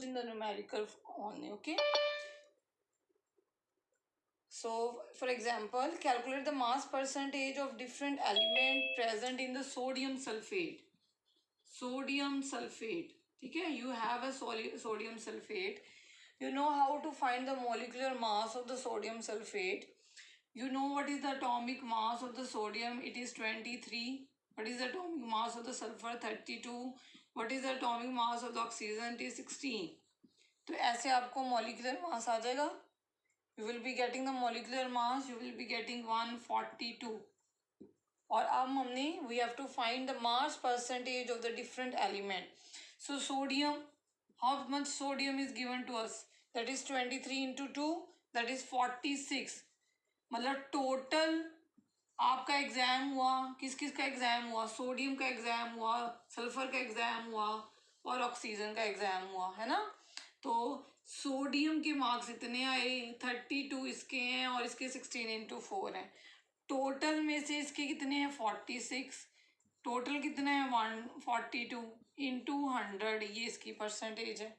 in the numerical only. Okay. So, for example, calculate the mass percentage of different element present in the sodium sulfate. Sodium sulfate. Okay, you have a sodium sulfate. You know how to find the molecular mass of the sodium sulfate. You know what is the atomic mass of the sodium? It is 23. What is the atomic mass of the sulfur? 32. What is the atomic mass of the oxygen? It is 16. तो ऐसे आपको molecular mass आ जाएगा. You will be getting the molecular mass. You will be getting 142. और अब हमने we have to find the mass percentage of the different element. So sodium, how much sodium is given to us? That is 23 into 2. That is 46. मतलब total आपका exam हुआ, किस किस का exam हुआ? सोडियम का एग्जाम हुआ, सल्फर का एग्जाम हुआ और ऑक्सीजन का एग्जाम हुआ, है ना? तो सोडियम के मार्क्स इतने आए, 32 इसके हैं और इसके 16 इंटू 4 हैं. टोटल में से इसके कितने हैं? 46. टोटल कितना है? 142 इंटू 100. ये इसकी परसेंटेज है.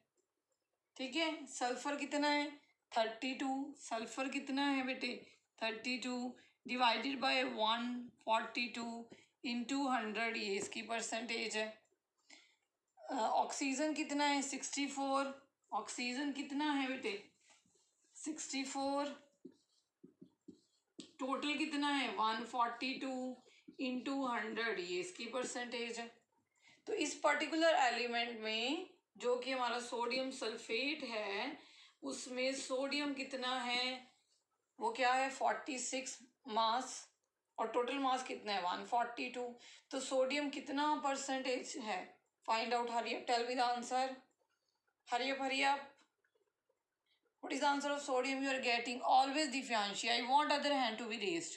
ठीक है. सल्फर कितना है? 32. सल्फर कितना है बेटे? 32 डिवाइडेड बाय 142 इंटू 100. ये इसकी परसेंटेज है. ऑक्सीजन कितना है? 64. ऑक्सीजन कितना है बेटे? 64. टोटल कितना है? 142 इंटू 100. ये इसकी परसेंटेज है. तो इस पर्टिकुलर एलिमेंट में जो कि हमारा सोडियम सल्फेट है, उसमें सोडियम कितना है? वो क्या है? 46 मास. और टोटल मास कितना है? 142. तो सोडियम कितना परसेंटेज है? Find out. Hurry up, tell me the answer. Hurry up, hurry up. What is the answer of sodium you are getting? Always Divyanshi. I want other hand to be raised.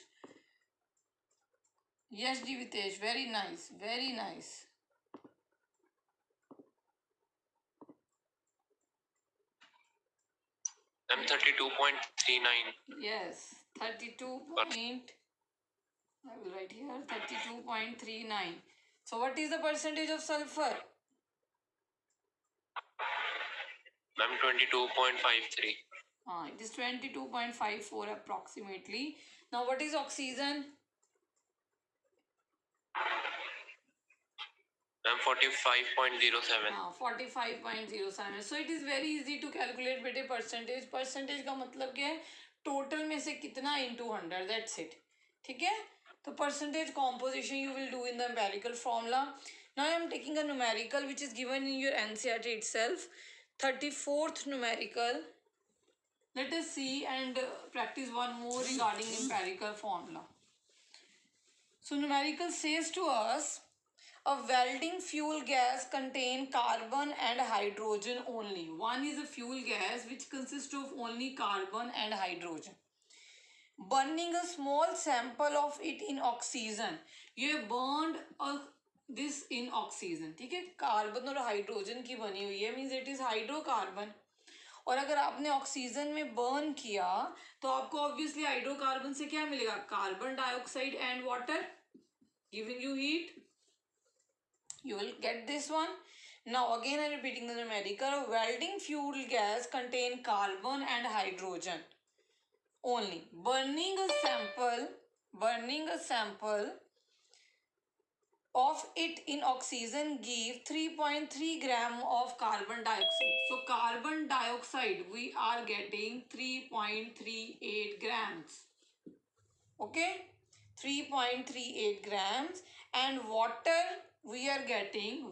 Yes, Divitesh. Very nice. Very nice. I'm 32.39. Yes, 32 point. I will write here 32.39. So what is the percentage of sulfur? I'm 22.53. It is 22.54 approximately. Now what is oxygen? I'm 45.07. 45.07. So it is very easy to calculate बेटे percentage. Percentage का मतलब क्या है? Total में से कितना into 100. That's it. ठीक है? तो percentage composition you will do in the empirical formula. Now I am taking a numerical which is given in your NCERT itself. 34th numerical. Let us see and practice one more regarding empirical formula. So numerical says to us, a welding fuel gas contain carbon and hydrogen only. One is a fuel gas which consists of only carbon and hydrogen. Burning a small sample of it in oxygen. You have burned this in oxygen. ठीक है? Carbon और hydrogen की बनी हुई है, means it is hydrocarbon. और अगर आपने ऑक्सीजन में बर्न किया तो आपको ऑब्वियसली हाइड्रोकार्बन से क्या मिलेगा? Carbon dioxide and water, giving you heat. You will get this one. Now again I am repeating the numerical. Welding fuel gas contain carbon and hydrogen only. Burning a sample of it in oxygen give 3.3 gram of carbon dioxide. So carbon dioxide we are getting 3.38 grams. Okay, 3.38 grams. And water we are getting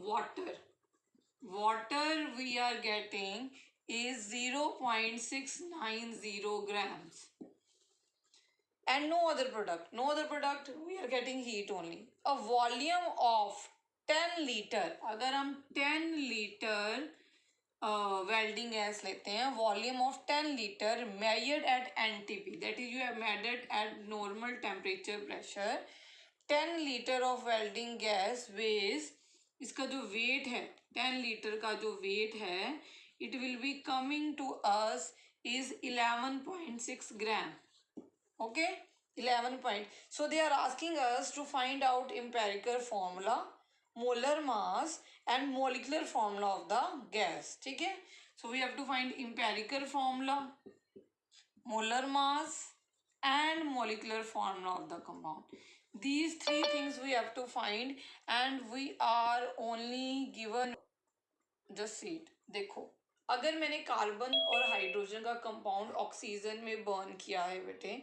is 0.690 grams. And no other product we are getting heat only. A volume of 10 liter. अगर हम 10 liter welding gas लेते हैं, volume of 10 liter measured at NTP, that is you have measured at normal temperature pressure. 10 liter of welding gas weighs, इसका जो weight है 10 liter का जो weight है, it will be coming to us is 11.6 gram. Okay, 11 point. So they are asking us to find out empirical formula, molar mass and molecular formula of the gas. ठीक है? So we have to find empirical formula, molar mass, and molecular formula of the compound. These three things we have to find, and we are only given, just see it. देखो, अगर मैंने carbon और hydrogen का compound oxygen में burn किया है बेटे,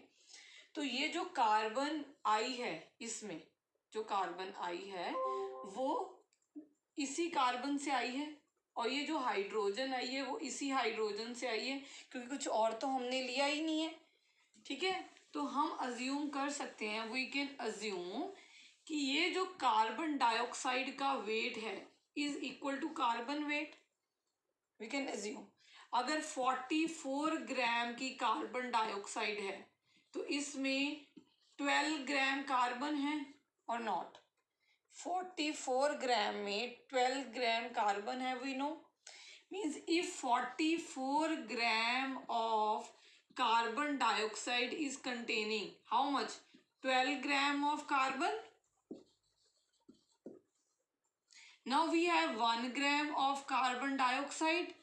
तो ये जो कार्बन आई है, इसमें जो कार्बन आई है वो इसी कार्बन से आई है, और ये जो हाइड्रोजन आई है वो इसी हाइड्रोजन से आई है, क्योंकि कुछ और तो हमने लिया ही नहीं है. ठीक है, तो हम अज्यूम कर सकते हैं, वी कैन अज्यूम कि ये जो कार्बन डाइऑक्साइड का वेट है is equal to carbon weight. We can assume अगर 44 ग्राम की कार्बन डाइऑक्साइड है तो इसमें 12 ग्राम कार्बन है और नॉट. 44 ग्राम में 12 ग्राम कार्बन है, we know. Means if 44 gram of carbon dioxide is containing how much? 12 gram of carbon. Now we have 1 gram of carbon dioxide.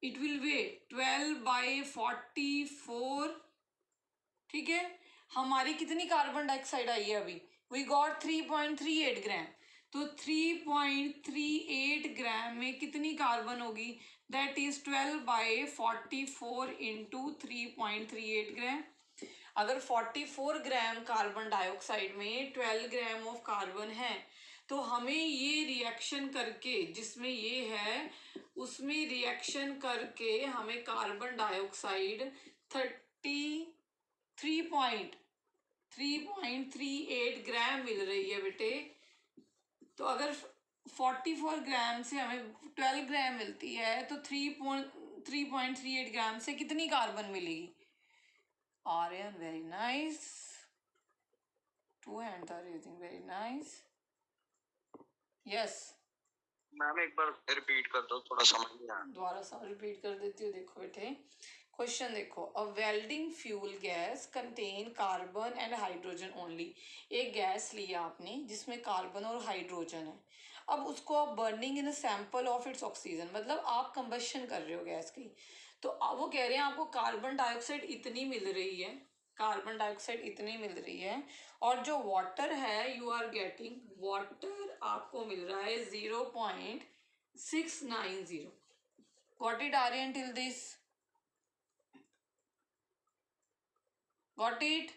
It will weigh 12 by 44. ठीक है, हमारी कितनी carbon dioxide आई है अभी? We got 3.38 ग्राम. तो 3.38 ग्राम में कितनी कार्बन होगी? That is 12 by 44 into 3.38 ग्राम. अगर 44 ग्राम कार्बन डाइऑक्साइड में 12 ग्राम ऑफ कार्बन है, तो हमें ये रिएक्शन करके, जिसमें ये है उसमें रिएक्शन करके हमें कार्बन डाइऑक्साइड 3.38 ग्राम मिल रही है बेटे. तो अगर 44 ग्राम से हमें 12 ग्राम मिलती है तो 3.38 ग्राम से कितनी कार्बन मिलेगी? Aryan, very nice. 2 hands are raising, very nice. Yes ma'am एक बार रिपीट कर दो, थोड़ा समझ नहीं आया. दोबारा रिपीट कर देती हूँ. देखो बेटे, क्वेश्चन देखो. A welding fuel gas contain carbon and hydrogen only. एक गैस लिया आपने जिसमें कार्बन और हाइड्रोजन है. अब उसको आप burning in sample of its oxygen, मतलब आप कंबशन कर रहे हो गैस की. तो वो कह रहे हैं आपको कार्बन डाइऑक्साइड इतनी मिल रही है, कार्बन डाइऑक्साइड इतनी मिल रही है, और जो वाटर है, यू आर गेटिंग वाटर, आपको मिल रहा है 0.690. Got it Aryan till this? Got it?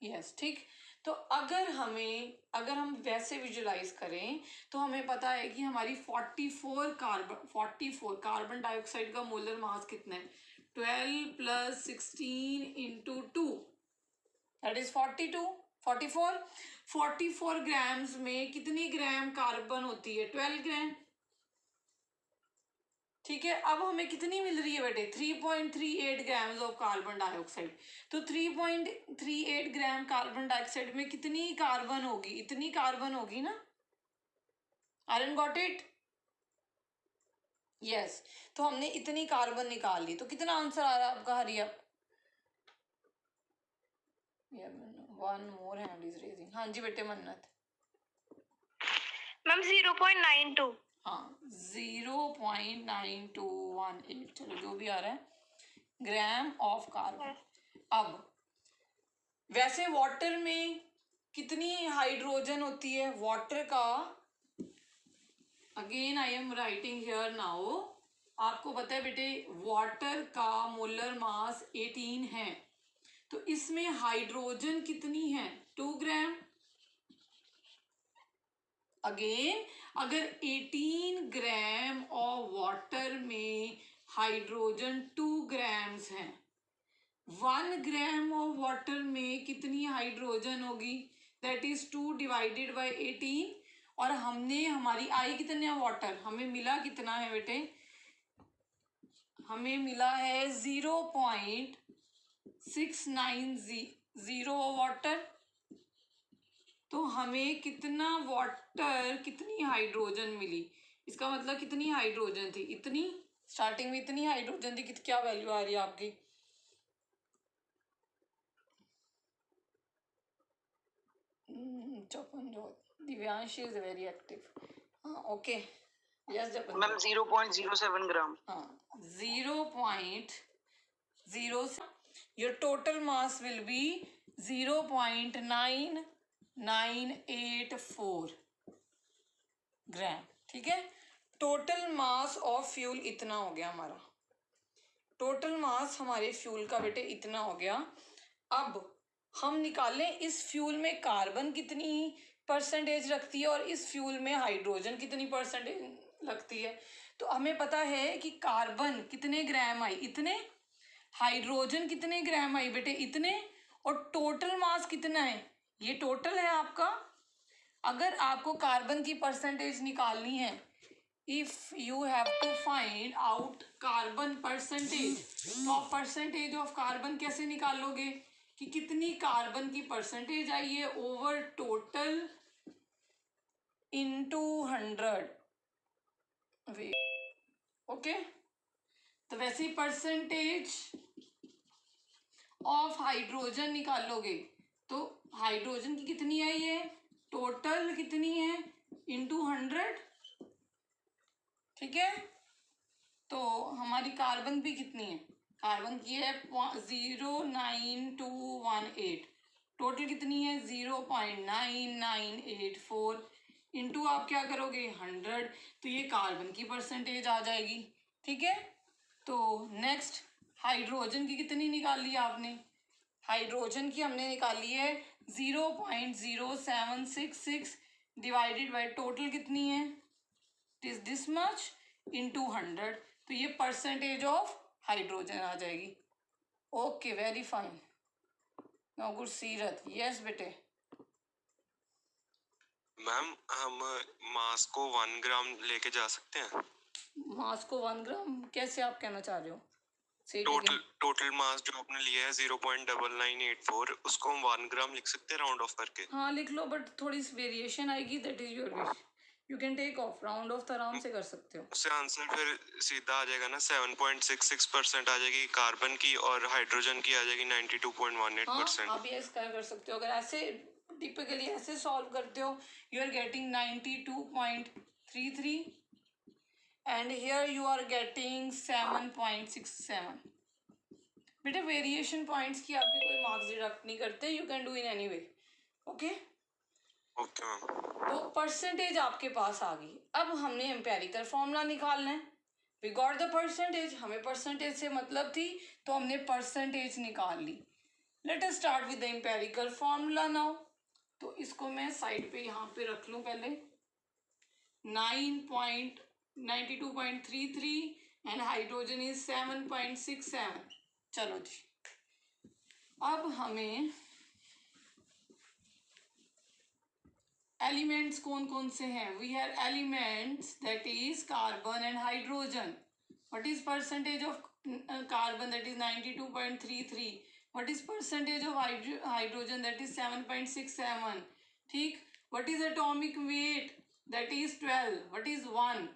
Yes. ठीक. तो अगर हम वैसे विजुलाइज करें तो हमें पता है कि हमारी 44 कार्बन डाइऑक्साइड का मोलर मास कितना है? 12 plus 16 into 2, that is 44 grams में कितनी ग्राम कार्बन होती है? 12 ग्राम. ठीक है, अब हमें कितनी मिल रही है बेटे? 3.38 ग्राम्स ऑफ कार्बन डाइऑक्साइड. तो 3.38 ग्राम कार्बन डाइऑक्साइड में कितनी कार्बन होगी? इतनी कार्बन होगी ना. Aryan got it? यस. तो हमने इतनी कार्बन निकाल ली. तो कितना आंसर आ रहा है आपका? Hurry up. One more hand is raising. हाँ जी बेटे मन्नत. मैम 0.92. हाँ, 0.9218, चलो जो भी आ रहा है, ग्राम ऑफ कार्बन. अब वैसे वाटर में कितनी हाइड्रोजन होती है? वाटर का, again I am writing here now, आपको पता है बेटे वाटर का मोलर मास 18 है. तो इसमें हाइड्रोजन कितनी है? 2 ग्राम. अगेन अगर 18 ग्राम ऑफ वाटर में हाइड्रोजन 2 ग्राम्स हैं, 1 ग्राम ऑफ वाटर में कितनी हाइड्रोजन होगी? That is 2 divided by 18. और हमने, हमारी आई कितने वाटर, हमें मिला कितना है बेटे? हमें मिला है 0.690 वाटर. तो हमें कितना वाटर, कितनी हाइड्रोजन मिली? इसका मतलब कितनी हाइड्रोजन थी? इतनी. स्टार्टिंग में इतनी हाइड्रोजन थी. क्या वैल्यू आ रही है आपकी? चौपन. जो दिव्यांश इज वेरी एक्टिव. हाँ ओके. यस जपन मैम 0.07 ग्राम। हाँ 0.0 your total mass will be 0.9984 ग्राम, ठीक है। टोटल मास ऑफ फ्यूल इतना हो गया हमारा, टोटल मास हमारे फ्यूल का बेटे इतना हो गया। अब हम निकालें इस फ्यूल में कार्बन कितनी परसेंटेज रखती है और इस फ्यूल में हाइड्रोजन कितनी परसेंटेज लगती है। तो हमें पता है कि कार्बन कितने ग्राम आई, इतने, हाइड्रोजन कितने ग्राम आई बेटे, इतने, और टोटल मास कितना है, ये टोटल है आपका। अगर आपको कार्बन की परसेंटेज निकालनी है, if you have to find out carbon percentage, तो आप परसेंटेज ऑफ कार्बन कैसे निकालोगे कि कितनी कार्बन की परसेंटेज आई है ओवर टोटल इनटू 100, ओके। तो वैसे ही परसेंटेज ऑफ हाइड्रोजन निकालोगे, तो हाइड्रोजन की कितनी आई है, टोटल कितनी है इनटू 100, ठीक है। तो हमारी कार्बन भी कितनी है, कार्बन की है 09218, टोटल कितनी है 0.9984, इनटू आप क्या करोगे 100, तो ये कार्बन की परसेंटेज आ जाएगी, ठीक है। तो नेक्स्ट हाइड्रोजन की कितनी निकाली आपने, हाइड्रोजन की हमने निकाली है 0.0766 डिवाइडेड बाय टोटल कितनी है, it is this much into 100, तो ये परसेंटेज ऑफ हाइड्रोजन आ जाएगी। Okay very fine. Now good सीरत, यस बेटे। मैम हम मास को 1 ग्राम लेके जा सकते हैं? मास को 1 ग्राम कैसे आप कहना चाह रहे हो, टोटल मास जो आपने लिया है 0.9984, उसको हम 1 ग्राम लिख सकते हैं राउंड ऑफ करके? हाँ लिख लो, बट थोड़ी सी वेरिएशन आएगी, that is your wish, you can take off, round off तो आराम से कर सकते हो। उससे आंसर फिर सीधा आ जाएगा ना, 7.66% आ जाएगी कार्बन की और हाइड्रोजन की आ जाएगी 92.18%। हाँ आप ये कर सकते हो, अगर ऐसे टिपिकली ऐसे सॉल्व करते हो, you are getting 92.33 and here you are getting 7.67। बेटा वेरिएशन पॉइंट्स की आपके कोई मार्क्स डिडक्ट नहीं करते, you can do in any way, okay. Okay ma'am. तो परसेंटेज आपके पास आ गई, अब हमने एम्पेरिकल फॉर्मूला निकालना है। वी गॉट द परसेंटेज, हमें परसेंटेज से मतलब थी तो हमने परसेंटेज निकाल ली। Let us start with the empirical formula now. तो इसको मैं साइड पे यहाँ पे रख लूँ पहले, 9.92.33 एंड हाइड्रोजन इज 7.67। चलो जी, अब हमें एलिमेंट्स कौन कौन से हैं, we have elements that is carbon and hydrogen. What is percentage of carbon, that is 92.33, what is percentage of hydrogen, that is 7.67, ठीक। What is atomic weight, that is 12, what is 1।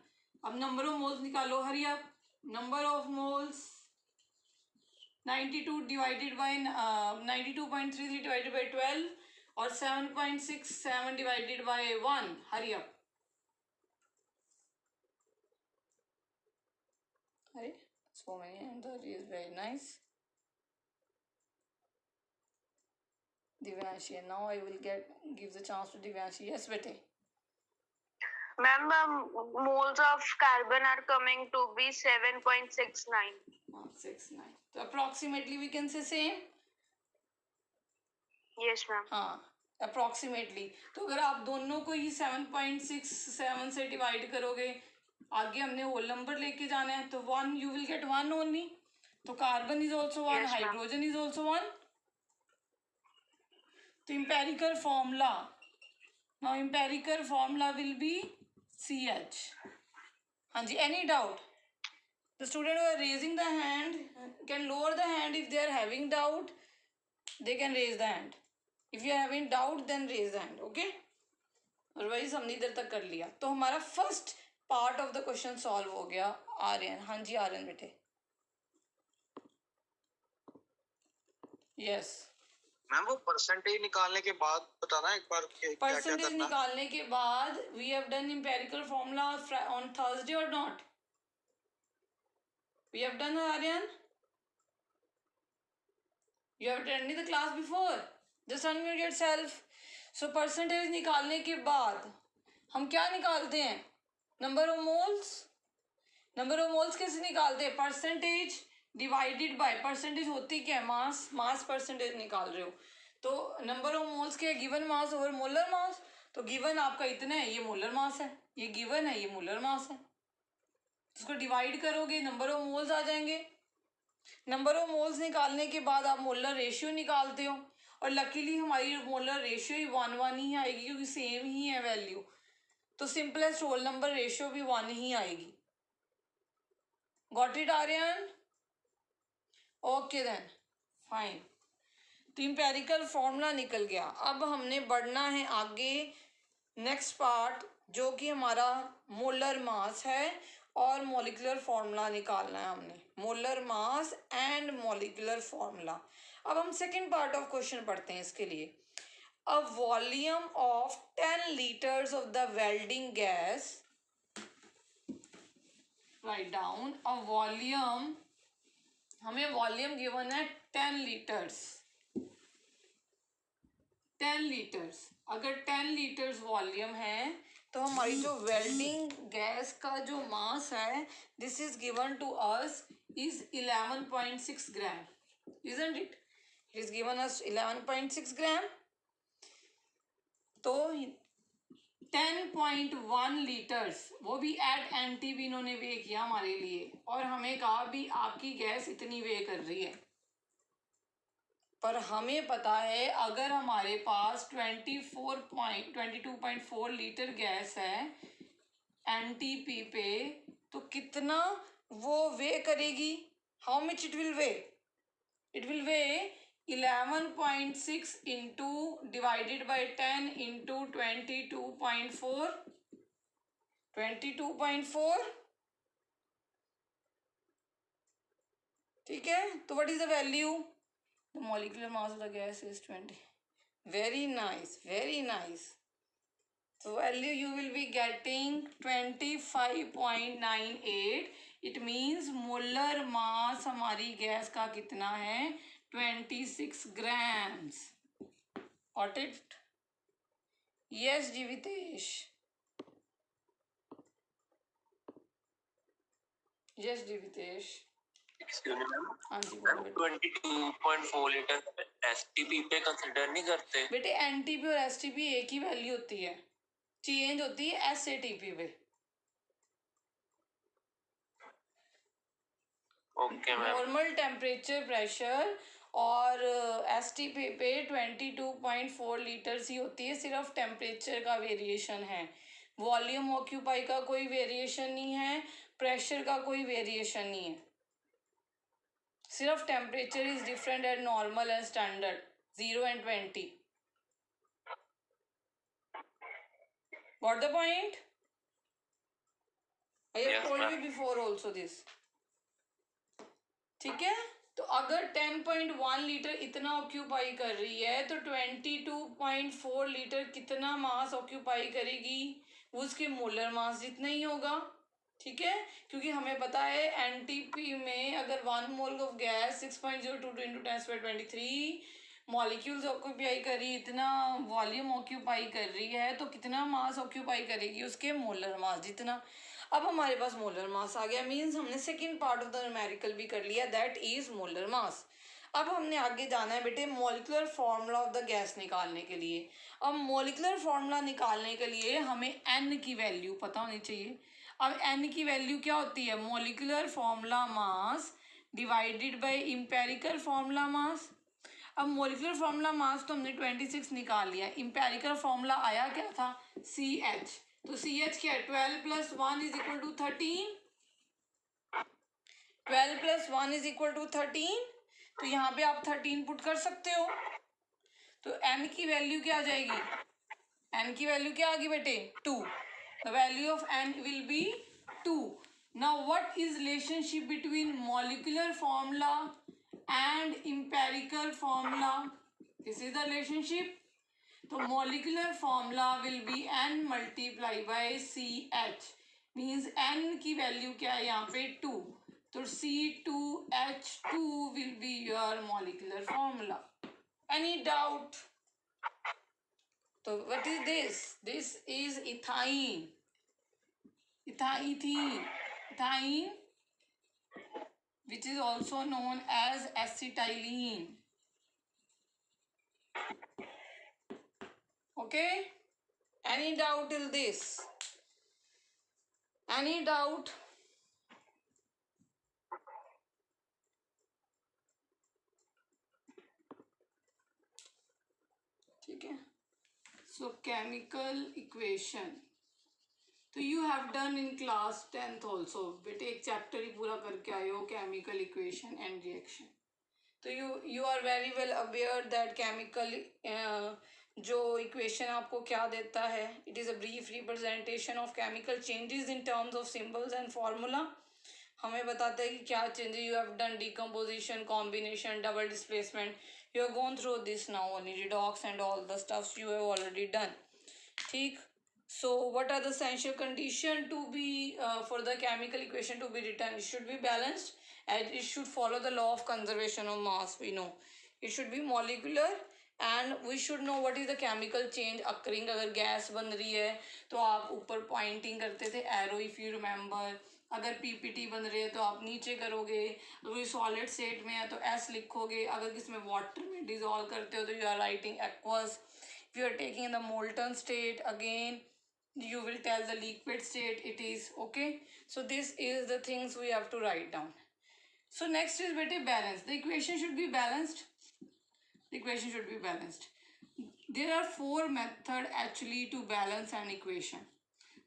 अब number of moles निकालो, hurry up, number of moles 92 divided by 92.33 divided by 12 और 7.67 divided by 1, hurry up. अरे so many answers is very nice. Divyanshi, and now I will give the chance to Divyanshi. Yes bete. Ma'am, moles of carbon are coming to be 7.69. 69. So approximately we can say same. Yes, ma'am. हाँ approximately. तो अगर आप दोनों को ही 7.67 से divide करोगे, आगे हमने होल नंबर लेके जाना है, तो 1 यू विल गेट 1 ओनली। तो carbon is also 1, Yes, ma'am. Hydrogen is also 1। तो empirical formula, now empirical formula will be CH। हाँ जी, any doubt? The student who are raising the hand can lower the hand, if they are having doubt they can raise the hand, if you are having doubt then raise the hand, okay। otherwise हमने इधर तक कर लिया। तो हमारा first part of the question solve हो गया। आर्यन, हाँ जी आर्यन बेटे, यस मैम वो परसेंटेज निकालने के बाद बताना एक बार क्या क्या परसेंटेज करना। निकालने के बाद we have done empirical formula on Thursday और not? We have done, Aryan? You have attended the class before. Just unmute yourself. So percentage निकालने के बाद हम क्या निकालते हैं? Number of moles. Number of moles कैसे निकालते हैं? परसेंटेज डिवाइडेड बाय, परसेंटेज होती क्या है? मास। मास परसेंटेज निकाल रहे हो तो नंबर ऑफ मोल्स क्या है? Given mass over molar mass. तो गिवन आपका इतना है, ये मोलर मास है, ये गिवन है, ये मोलर मास है। उसको डिवाइड करोगे, नंबर ऑफ मोल्स आ जाएंगे। नंबर ऑफ मोल्स निकालने के बाद आप मोलर रेशियो निकालते हो, और लकीली हमारी मोलर रेशियो ही 1:1 ही आएगी क्योंकि सेम ही है वैल्यू। तो सिंपलेस्ट होल नंबर रेशियो भी 1 ही आएगी। Got it Aryan? Okay then, fine. तो एम्पिरिकल फॉर्मूला निकल गया। अब हमने बढ़ना है आगे, नेक्स्ट पार्ट, जो कि हमारा मोलर मास है और मॉलिक्यूलर फॉर्मूला निकालना है हमने। Molar mass and molecular formula. अब हम सेकंड पार्ट ऑफ क्वेश्चन पढ़ते हैं इसके लिए। A volume of 10 litres of the welding gas, write down a volume, हमें वॉल्यूम गिवन है 10 लीटर्स। 10 लीटर्स, अगर 10 लीटर्स वॉल्यूम है तो हमारी जो वेल्डिंग गैस का जो मास है, this is given to us is 11.6 gram, isn't it? It is given us 11.6 gram. तो 10.1 लीटर्स, वो भी एट एनटी भी इन्होंने वे किया हमारे लिए, और हमें कहा भी आपकी गैस इतनी वे कर रही है। पर हमें पता है अगर हमारे पास 22.4 लीटर गैस है एनटीपी पे, तो कितना वो वे करेगी? How much it will way? It will way 11.6 into divided by 10 into 22.4, 22.4, ठीक है। तो what is the value? The molecular mass of the gas is 20. Very nice, very nice. So value you will be getting 25.98. It means molar mass हमारी gas का कितना है? 26 grams. Got it? Yes, Jivitesh. Yes, Jivitesh. Excuse me ma'am, हाँ जी बोलो बेटा। 22.4 litre STP पे consider नहीं करते? बेटे एनटीपी और एसटीपी एक ही वैल्यू होती है, चेंज होती है एसएटीपी पे। Okay ma'am. Normal temperature pressure और एसटीपी पे 22.4 लीटर्स ही होती है, सिर्फ टेम्परेचर का वेरिएशन है। वॉल्यूम ऑक्यूपाई का कोई वेरिएशन नहीं है, प्रेशर का कोई वेरिएशन नहीं है, सिर्फ temperature is different at normal and standard 0 and 20। Got the point? I have Yes, told you ma'am. before also this. ठीक है। तो अगर 10.1 लीटर इतना ऑक्यूपाई कर रही है तो 22.4 लीटर कितना मास ऑक्यूपाई करेगी? वो उसके मोलर मास जितना ही होगा, ठीक है। क्योंकि हमें पता है एनटीपी में अगर 1 mole of gas 6.022 into 10⁻23 molecules occupy कर रही, इतना वॉल्यूम ऑक्यूपाई कर रही है, तो कितना मास ऑक्यूपाई करेगी? उसके मोलर मास जितना। अब हमारे पास मोलर मास आ गया, मीन्स हमने second part of the numerical भी कर लिया, दैट इज मोलर मास। अब हमने आगे जाना है बेटे molecular formula of the gas निकालने के लिए। अब मॉलिक्यूलर फॉर्मूला निकालने के लिए हमें एन की वैल्यू पता होनी चाहिए। अब एन की वैल्यू क्या होती है? Molecular formula mass divided by empirical formula mass. अब मॉलिक्यूलर फॉर्मूला मास तो हमने 26 निकाल लिया, एम्पिरिकल फॉर्मूला आया क्या था? C H. तो सी एच क्या है? 12 + 1 = 13। 12 + 1 = 13। तो यहाँ पे आप 13 पुट कर सकते हो। तो एन की वैल्यू क्या आ जाएगी? एन की वैल्यू क्या आ गई बेटे? 2। The value of n will be 2। Now what is relationship between molecular formula and empirical formula? This is the relationship. तो molecular formula will be N multiply by CH, means N की value क्या है यहाँ पे 2, तो C2H2 will be your molecular formula. Any doubt? So what is this? This is ethine. Ethine, which is also known as acetylene. Okay? Any doubt till this? Any doubt? ठीक है. So chemical equation. तो you have done in class 10th also. बेटे एक chapter ही पूरा करके आए हो, chemical equation and reaction. तो you are very well aware that chemical जो equation आपको क्या देता है, it is a brief representation of chemical changes in terms of symbols and formula. हमें बताता है कि क्या changes you have done, decomposition, combination, double displacement. You have gone through this now only, redox and all the stuffs you have already done. ठीक. So what are the essential condition to be for the chemical equation to be written? It should be balanced and it should follow the law of conservation of mass. We know it should be molecular and we should know what is the chemical change occurring. अगर gas बन रही है तो आप ऊपर pointing करते थे arrow if you remember. अगर PPT बन रही है तो आप नीचे करोगे. अगर सॉलिड स्टेट में है तो S लिखोगे. अगर किसमें वाटर में डिजोल्व करते हो तो you are writing aqueous. If you are taking in the molten state, again you will tell the liquid state it is. Okay, so this is the things we have to write down. So next is beta balance. The equation should be balanced. The equation should be balanced. There are 4 methods actually to balance an equation.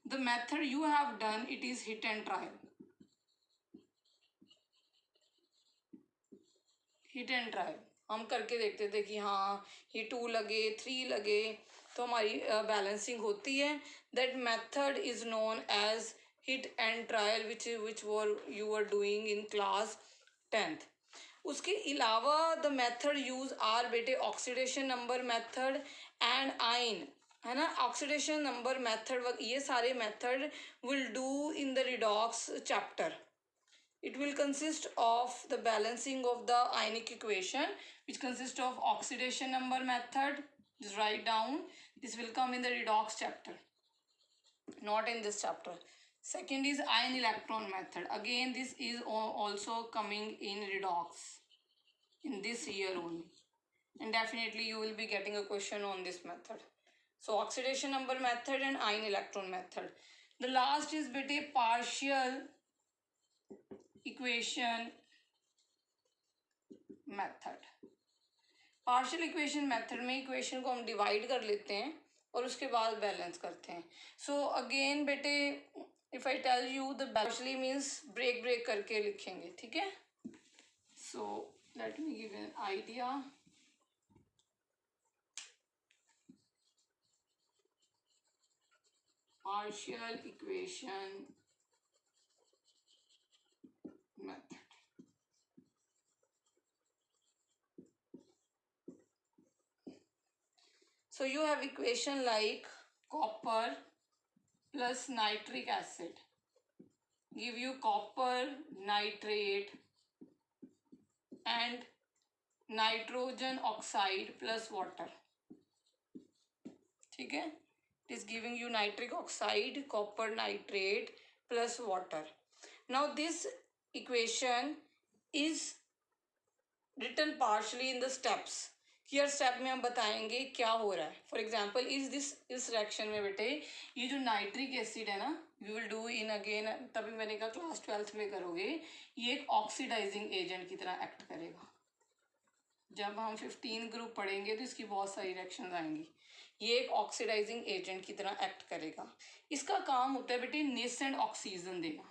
The method you have done, it is hit and trial. Hit and trial. हम करके देखते थे कि हाँ ये 2 लगे 3 लगे तो हमारी बैलेंसिंग होती है. That method is known as hit and trial, which were you were doing in class 10th. उसके अलावा the method use are बेटे oxidation number method and ion, है ना. oxidation number method ये सारे method will do in the redox chapter. It will consist of the balancing of the ionic equation, which consists of oxidation number method. Just write down. This will come in the redox chapter, not in this chapter. Second is ion electron method. Again, this is also coming in redox in this year only. And definitely you will be getting a question on this method. So oxidation number method and ion electron method. The last is beta partial equation method. Partial equation method में equation को हम divide कर लेते हैं और उसके बाद balance करते हैं. सो अगेन बेटे if I tell you the partially means break करके लिखेंगे. ठीक है. So let me give an idea. Partial equation method. So you have equation like copper plus nitric acid give you copper nitrate and nitrogen oxide plus water. ठीक है. It is giving you nitric oxide, copper nitrate plus water. Now this equation is written partially in the steps. Her step में हम बताएंगे क्या हो रहा है. For example इस रिएक्शन में बेटे ये जो नाइट्रिक एसिड है ना, we will do in again, तभी मैंने कहा क्लास 12th में करोगे. ये एक ऑक्सीडाइजिंग एजेंट की तरह एक्ट करेगा. जब हम 15 ग्रुप पढ़ेंगे तो इसकी बहुत सारी रिएक्शंस आएंगी. ये एक ऑक्सीडाइजिंग एजेंट की तरह एक्ट करेगा. इसका काम होता है बेटे नेसेंट ऑक्सीजन देना.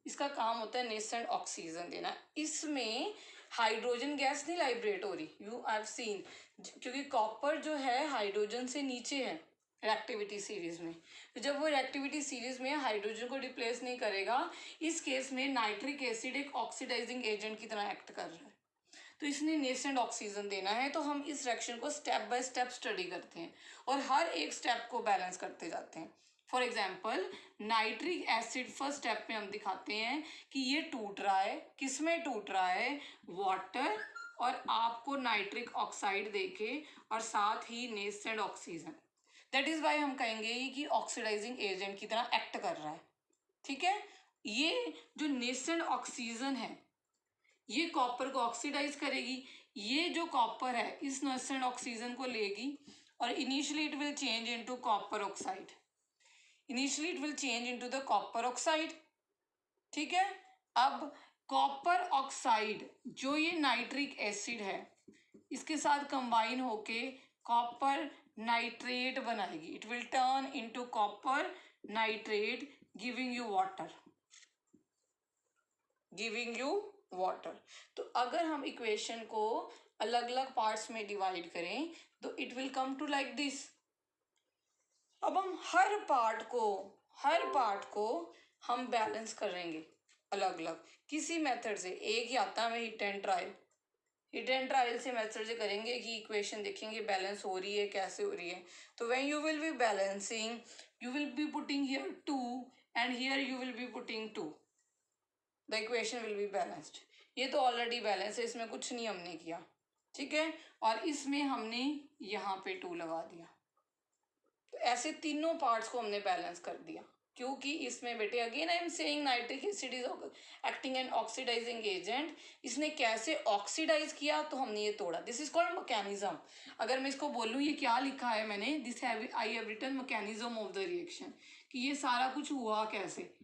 इसका काम होता है नेसेंट ऑक्सीजन देना. इसमें हाइड्रोजन गैस नहीं लाइब्रेट हो रही. यू हैव सीन, क्योंकि कॉपर जो है हाइड्रोजन से नीचे है रिएक्टिविटी सीरीज में. तो जब वो रिएक्टिविटी सीरीज में हाइड्रोजन को रिप्लेस नहीं करेगा, इस केस में नाइट्रिक एसिड एक ऑक्सीडाइजिंग एजेंट की तरह एक्ट कर रहा है. तो इसने नेसेंट ऑक्सीजन देना है, तो हम इस रिएक्शन को स्टेप बाय स्टेप स्टडी करते हैं और हर एक स्टेप को बैलेंस करते जाते हैं। For example nitric acid first step में हम दिखाते हैं कि ये टूट रहा है, किस में टूट रहा है, वाटर और आपको नाइट्रिक ऑक्साइड देके और साथ ही nascent oxygen. That is why हम कहेंगे कि ऑक्सीडाइजिंग एजेंट की तरह एक्ट कर रहा है। ठीक है, ये जो नेसेंट ऑक्सीजन है ये कॉपर को ऑक्सीडाइज करेगी, ये जो कॉपर है इस नेसेंट ऑक्सीजन को लेगी और initially it will change into copper oxide, initially it will change into the copper oxide. ठीक है, अब कॉपर ऑक्साइड जो ये नाइट्रिक एसिड है इसके साथ कंबाइन होके कॉपर नाइट्रेट बनाएगी, it will turn into copper nitrate giving you water, giving you water. तो अगर हम इक्वेशन को अलग अलग पार्ट्स में डिवाइड करें तो it will come to like this. अब हम हर पार्ट को हम बैलेंस करेंगे अलग अलग किसी मेथड से। एक ही आता है हमें हिट एंड ट्रायल से मेथड से करेंगे कि इक्वेशन देखेंगे बैलेंस हो रही है कैसे हो रही है। तो when you will be balancing you will be putting here 2 and here you will be putting 2, the equation will be balanced. ये तो ऑलरेडी बैलेंस है, इसमें कुछ नहीं हमने किया। ठीक है, और इसमें हमने यहाँ पे 2 लगा दिया। तो ऐसे तीनों पार्ट्स को हमने बैलेंस कर दिया, क्योंकि इसमें बेटे again I am saying nitric acid is acting an oxidising agent. इसने कैसे ऑक्सीडाइज किया तो हमने ये तोड़ा, दिस इज कॉल्ड मैकेनिज्म। अगर मैं इसको बोलूँ ये क्या लिखा है मैंने, this I have written mechanism of the reaction, कि ये सारा कुछ हुआ कैसे।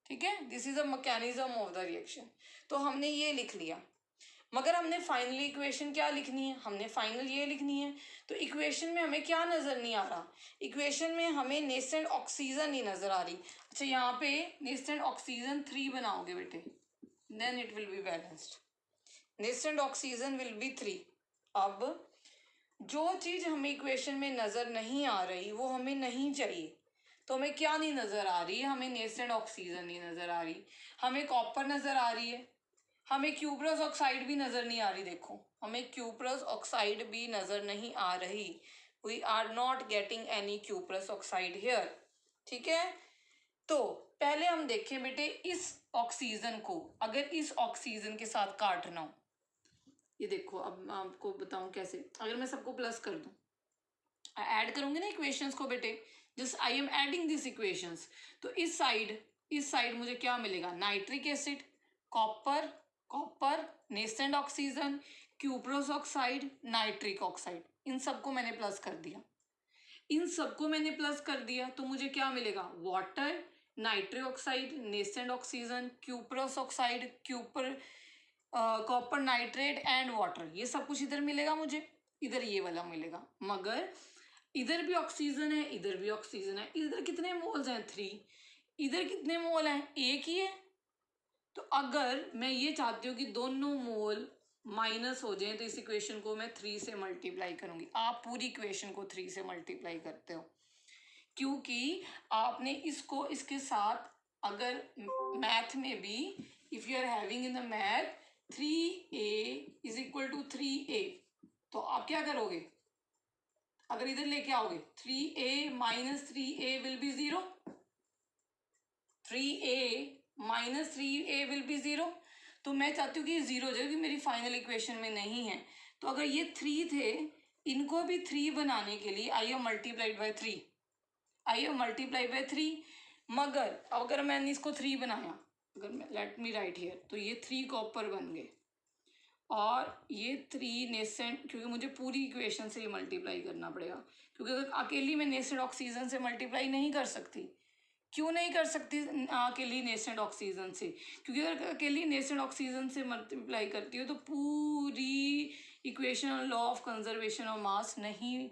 ठीक है, this is a mechanism of the reaction. तो हमने ये लिख लिया, मगर हमने फाइनली इक्वेशन क्या लिखनी है, हमने फाइनल ये लिखनी है। तो इक्वेशन में हमें क्या नज़र नहीं आ रहा, इक्वेशन में हमें नेसेंट ऑक्सीजन नहीं नज़र आ रही। अच्छा, यहाँ पे नेसेंट ऑक्सीजन 3 बनाओगे बेटे, then it will be balanced. Nascent oxygen will be 3। अब जो चीज़ हमें इक्वेशन में नज़र नहीं आ रही वो हमें नहीं चाहिए। तो हमें क्या नहीं नज़र आ रही है, हमें नेसेंट ऑक्सीजन नहीं नज़र आ रही, हमें कॉपर नज़र आ रही है, हमें क्यूप्रस ऑक्साइड भी नज़र नहीं आ रही। देखो, हमें क्यूप्रस ऑक्साइड भी नज़र नहीं आ रही, we are not getting any cuprous oxide here. ठीक है, तो पहले हम देखें बेटे इस ऑक्सीजन को, अगर इस ऑक्सीजन के साथ काटना हो, ये देखो अब मैं आपको बताऊं कैसे। अगर मैं सबको प्लस कर दूं, ऐड करूंगी ना इक्वेशंस को बेटे, just I am adding this equations. तो इस साइड मुझे क्या मिलेगा, nitric acid, copper, nascent oxygen, cuprous oxide, nitric oxide, इन सबको मैंने प्लस कर दिया। तो मुझे क्या मिलेगा, water, nitric oxide, nascent oxygen, cuprous oxide, copper nitrate and water. ये सब कुछ इधर मिलेगा मुझे, इधर ये वाला मिलेगा। मगर इधर भी ऑक्सीजन है, इधर भी ऑक्सीजन है। इधर कितने मोल्स हैं, 3, इधर कितने मोल हैं, 1 ही है। तो अगर मैं ये चाहती हूँ कि दोनों मोल माइनस हो जाएं तो इस इक्वेशन को मैं 3 से मल्टीप्लाई करूँगी। आप पूरी इक्वेशन को 3 से मल्टीप्लाई करते हो, क्योंकि आपने इसको इसके साथ, अगर मैथ में भी if you are having in the math 3a is equal to 3a, तो आप क्या करोगे, अगर इधर लेके आओगे 3a minus 3a will be 0, 3a minus 3a will be 0। तो मैं चाहती हूँ कि 0 हो जाए, क्योंकि मेरी फाइनल इक्वेशन में नहीं है। तो अगर ये 3 थे, इनको भी 3 बनाने के लिए आई हैव मल्टीप्लाइड बाय 3, मगर अगर मैंने इसको 3 बनाया, अगर मैं लेट मी राइट हियर, तो ये 3 कॉपर बन गए और ये 3 नेसेंट, क्योंकि मुझे पूरी इक्वेशन से ये मल्टीप्लाई करना पड़ेगा, क्योंकि अगर अकेली मैं नेसेंट ऑक्सीजन से मल्टीप्लाई नहीं कर सकती। क्यों नहीं कर सकती अकेली नेसेंट ऑक्सीजन से, क्योंकि अगर अकेली नेसेंट ऑक्सीजन से मल्टीप्लाई करती हो तो पूरी equation law of conservation of mass नहीं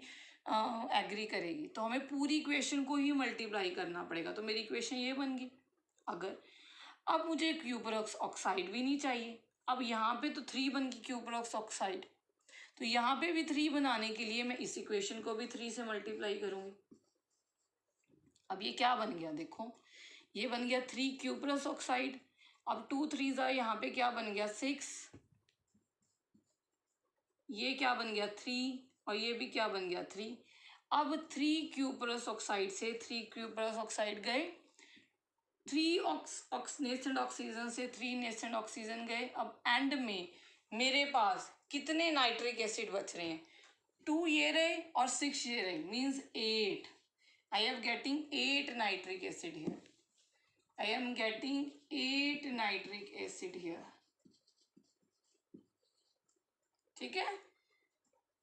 एग्री करेगी। तो हमें पूरी इक्वेशन को ही मल्टीप्लाई करना पड़ेगा। तो मेरी इक्वेशन ये बन गई। अगर अब मुझे क्यूप्रस ऑक्साइड भी नहीं चाहिए, अब यहाँ पे तो 3 बन गई क्यूप्रस ऑक्साइड, तो यहाँ पे भी 3 बनाने के लिए मैं इस इक्वेशन को भी 3 से मल्टीप्लाई करूँगी। अब ये क्या बन गया, देखो ये बन गया 3 क्यूप्रस ऑक्साइड। अब 2 3 यहाँ पे क्या बन गया 6, ये क्या बन गया 3 और ये भी क्या बन गया 3। अब 3 क्यूपरस ऑक्साइड से 3 क्यूपरस ऑक्साइड गए, 3 नेसेंट ऑक्सीजन से 3 नेसेंट ऑक्सीजन गए। अब एंड में मेरे पास कितने नाइट्रिक एसिड बच रहे हैं, 2 ये रहे और 6 ये रहे, means 8। I am getting 8 nitric acid here, I am getting 8 nitric acid here. ठीक है,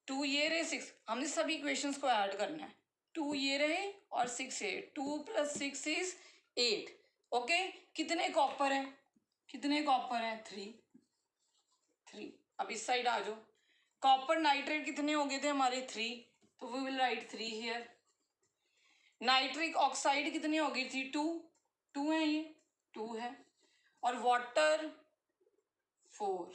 2 ये रहे 6, हमने सभी इक्वेशंस को ऐड करना है। 2 ये रहे और 6 ये, 2 + 6 इज 8। ओके, कितने कॉपर है, कितने कॉपर है 3। अब इस साइड आ जाओ, कॉपर नाइट्रेट कितने हो गए थे हमारे 3, तो we will write 3 here. Nitric oxide कितनी हो गई थी 2 है, ये 2 है, और वाटर 4।